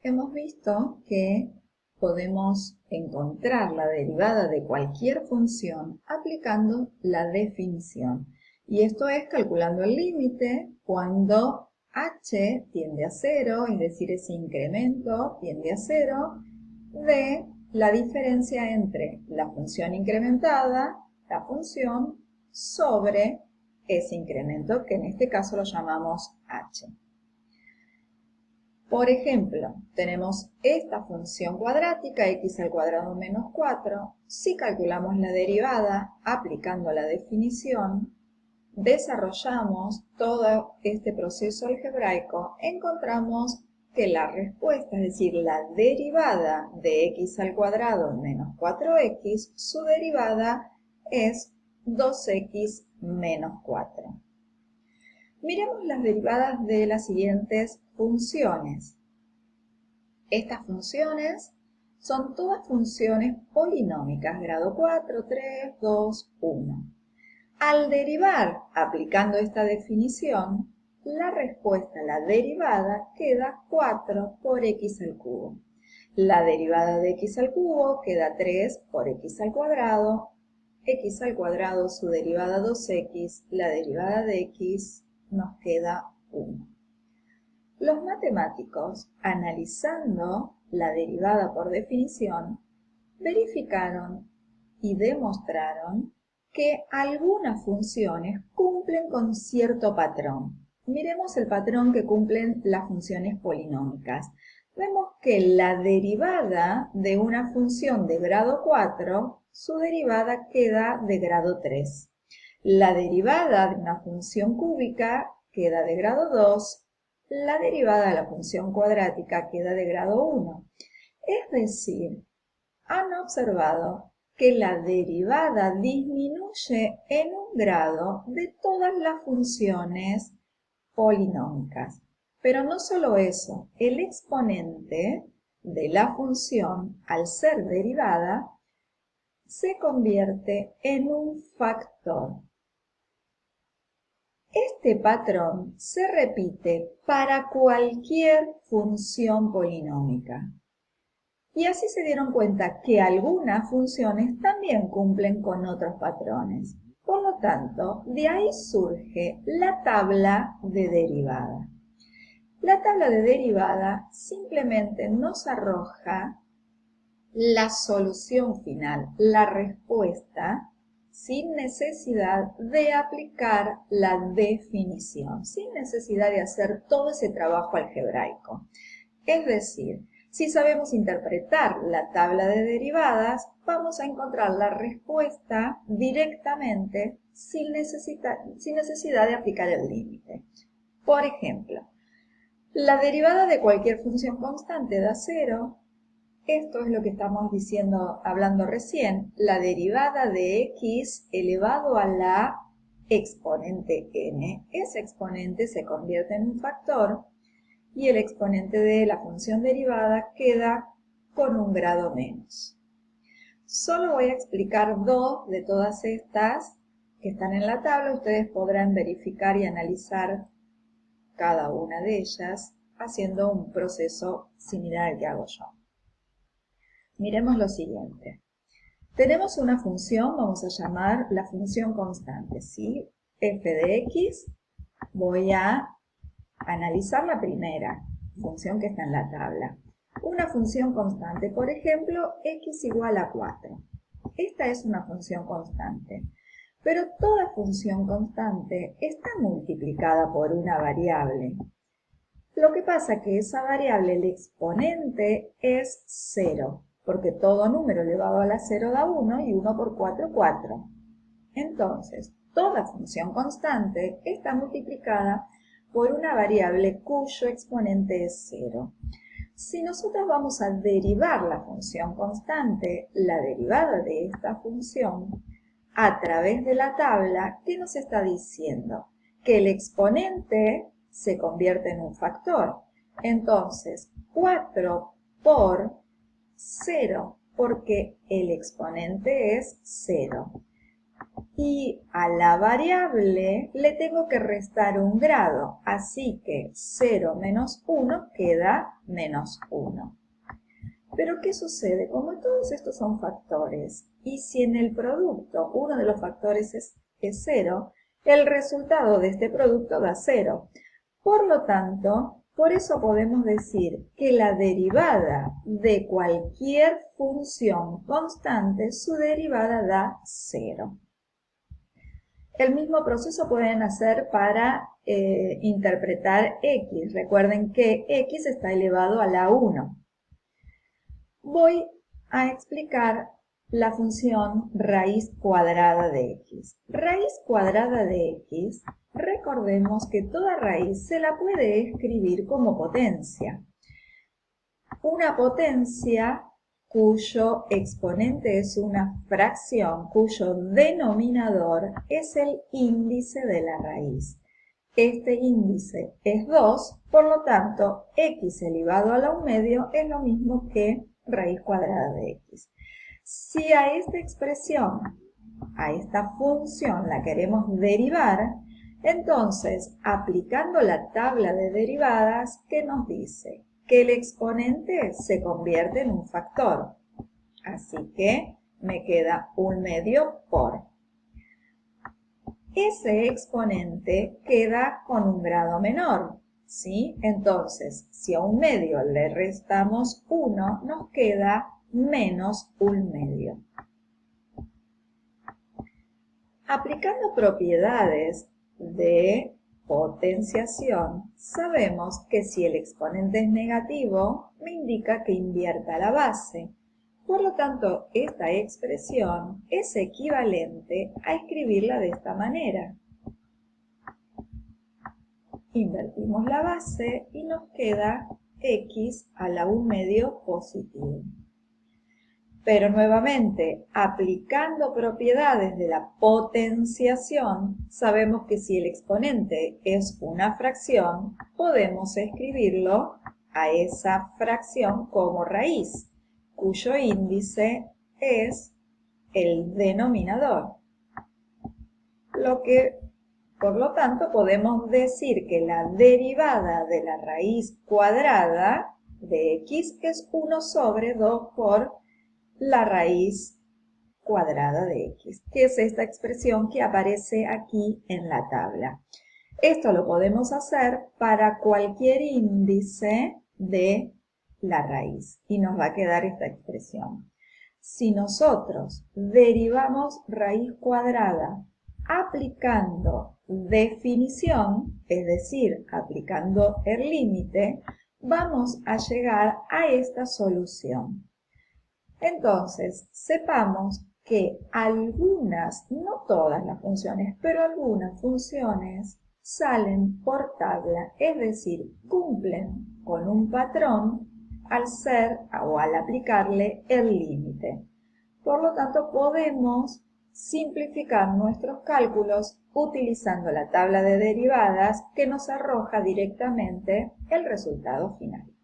hemos visto que podemos encontrar la derivada de cualquier función aplicando la definición. Y esto es calculando el límite cuando h tiende a 0, es decir, ese incremento tiende a 0, de la diferencia entre la función incrementada, la función, sobre ese incremento, que en este caso lo llamamos h. Por ejemplo, tenemos esta función cuadrática, x al cuadrado menos 4. Si calculamos la derivada aplicando la definición, desarrollamos todo este proceso algebraico, encontramos que la respuesta, es decir, la derivada de x al cuadrado menos 4x, su derivada es 2x menos 4. Miremos las derivadas de las siguientes funciones. Estas funciones son todas funciones polinómicas, grado 4, 3, 2, 1. Al derivar, aplicando esta definición, la respuesta, la derivada, queda 4 por x al cubo. La derivada de x al cubo queda 3 por x al cuadrado su derivada 2x, la derivada de x nos queda 1. Los matemáticos, analizando la derivada por definición, verificaron y demostraron que algunas funciones cumplen con cierto patrón. Miremos el patrón que cumplen las funciones polinómicas. Vemos que la derivada de una función de grado 4, su derivada queda de grado 3. La derivada de una función cúbica queda de grado 2. La derivada de la función cuadrática queda de grado 1. Es decir, han observado que la derivada disminuye en un grado de todas las funciones polinómicas. Pero no solo eso, el exponente de la función, al ser derivada, se convierte en un factor. Este patrón se repite para cualquier función polinómica. Y así se dieron cuenta que algunas funciones también cumplen con otros patrones. Por lo tanto, de ahí surge la tabla de derivada. La tabla de derivada simplemente nos arroja la solución final, la respuesta, sin necesidad de aplicar la definición, sin necesidad de hacer todo ese trabajo algebraico. Es decir, si sabemos interpretar la tabla de derivadas, vamos a encontrar la respuesta directamente sin necesidad de aplicar el límite. Por ejemplo, la derivada de cualquier función constante da 0. Esto es lo que estamos hablando recién. La derivada de x elevado a la exponente n. Ese exponente se convierte en un factor y el exponente de la función derivada queda con un grado menos. Solo voy a explicar dos de todas estas que están en la tabla. Ustedes podrán verificar y analizar cada una de ellas haciendo un proceso similar al que hago yo. Miremos lo siguiente. Tenemos una función, vamos a llamar la función constante, ¿sí? F de x. Voy a analizar la primera función que está en la tabla. Una función constante, por ejemplo, x igual a 4. Esta es una función constante. Pero toda función constante está multiplicada por una variable. Lo que pasa es que esa variable, el exponente, es 0, porque todo número elevado a la 0 da 1 y 1 por 4, 4. Entonces, toda función constante está multiplicada por una variable cuyo exponente es 0. Si nosotros vamos a derivar la función constante, la derivada de esta función, a través de la tabla, ¿qué nos está diciendo? Que el exponente se convierte en un factor. Entonces, 4 por 0, porque el exponente es 0. y a la variable le tengo que restar un grado, así que 0 menos 1 queda menos 1. Pero ¿qué sucede? Como todos estos son factores, y si en el producto uno de los factores es 0, el resultado de este producto da 0. Por lo tanto, por eso podemos decir que la derivada de cualquier función constante, su derivada da 0. El mismo proceso pueden hacer para interpretar x. Recuerden que x está elevado a la 1. Voy a explicar la función raíz cuadrada de x. Raíz cuadrada de x, recordemos que toda raíz se la puede escribir como potencia. Una potencia cuyo exponente es una fracción, cuyo denominador es el índice de la raíz. Este índice es 2, por lo tanto, x elevado a la 1 medio es lo mismo que raíz cuadrada de x. Si a esta expresión, a esta función la queremos derivar, entonces, aplicando la tabla de derivadas, ¿qué nos dice? Que el exponente se convierte en un factor. Así que me queda 1 medio por. Ese exponente queda con un grado menor, ¿sí? Entonces, si a 1 medio le restamos 1, nos queda menos 1 medio. Aplicando propiedades de potenciación, sabemos que si el exponente es negativo, me indica que invierta la base. Por lo tanto, esta expresión es equivalente a escribirla de esta manera. Invertimos la base y nos queda x a la 1 medio positivo. Pero nuevamente, aplicando propiedades de la potenciación, sabemos que si el exponente es una fracción, podemos escribirlo a esa fracción como raíz, cuyo índice es el denominador. Por lo tanto, podemos decir que la derivada de la raíz cuadrada de x es 1 sobre 2 por la raíz cuadrada de x, que es esta expresión que aparece aquí en la tabla. Esto lo podemos hacer para cualquier índice de la raíz y nos va a quedar esta expresión. Si nosotros derivamos raíz cuadrada aplicando definición, es decir, aplicando el límite, vamos a llegar a esta solución. Entonces, sepamos que algunas, no todas las funciones, pero algunas funciones salen por tabla, es decir, cumplen con un patrón al ser o al aplicarle el límite. Por lo tanto, podemos simplificar nuestros cálculos utilizando la tabla de derivadas que nos arroja directamente el resultado final.